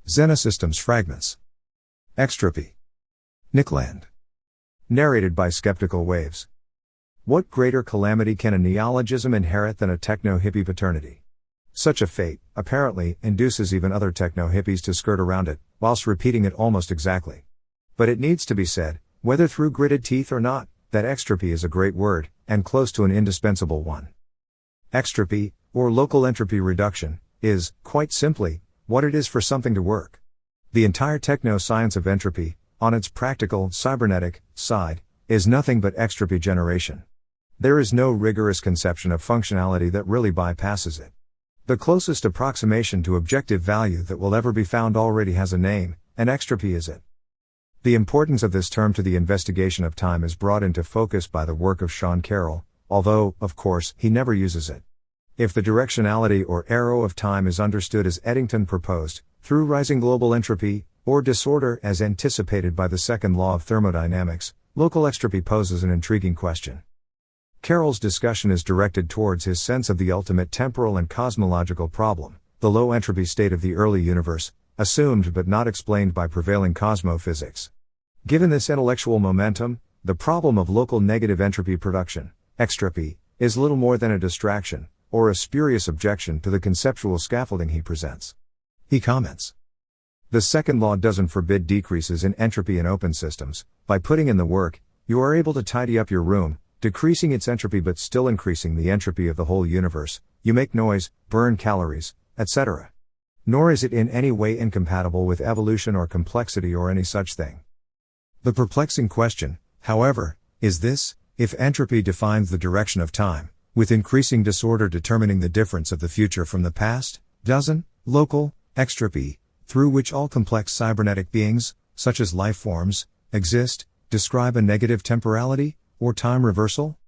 Xenosystems Fragments. Extropy. Nickland. Narrated by Skeptical Waves. What greater calamity can a neologism inherit than a techno-hippie paternity? Such a fate, apparently, induces even other techno-hippies to skirt around it, whilst repeating it almost exactly. But it needs to be said, whether through gritted teeth or not, that extropy is a great word, and close to an indispensable one. Extropy, or local entropy reduction, is, quite simply, what it is for something to work. The entire techno-science of entropy, on its practical, cybernetic, side, is nothing but extropy generation. There is no rigorous conception of functionality that really bypasses it. The closest approximation to objective value that will ever be found already has a name, and extropy is it. The importance of this term to the investigation of time is brought into focus by the work of Sean Carroll, although, of course, he never uses it. If the directionality or arrow of time is understood as Eddington proposed, through rising global entropy, or disorder as anticipated by the second law of thermodynamics, local extropy poses an intriguing question. Carroll's discussion is directed towards his sense of the ultimate temporal and cosmological problem, the low entropy state of the early universe, assumed but not explained by prevailing cosmophysics. Given this intellectual momentum, the problem of local negative entropy production, extropy, is little more than a distraction, or a spurious objection to the conceptual scaffolding he presents. He comments, "The second law doesn't forbid decreases in entropy in open systems. By putting in the work, you are able to tidy up your room, decreasing its entropy but still increasing the entropy of the whole universe. You make noise, burn calories, etc. Nor is it in any way incompatible with evolution or complexity or any such thing." The perplexing question, however, is this: if entropy defines the direction of time, with increasing disorder determining the difference of the future from the past, doesn't local extropy, through which all complex cybernetic beings, such as life forms, exist, describe a negative temporality, or time reversal?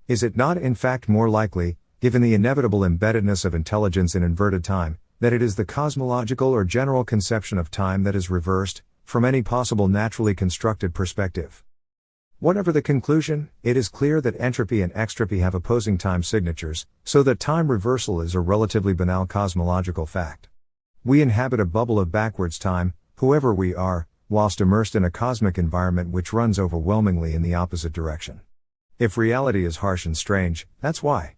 Is it not in fact more likely, given the inevitable embeddedness of intelligence in inverted time, that it is the cosmological or general conception of time that is reversed, from any possible naturally constructed perspective? Whatever the conclusion, it is clear that entropy and extropy have opposing time signatures, so that time reversal is a relatively banal cosmological fact. We inhabit a bubble of backwards time, whoever we are, whilst immersed in a cosmic environment which runs overwhelmingly in the opposite direction. If reality is harsh and strange, that's why.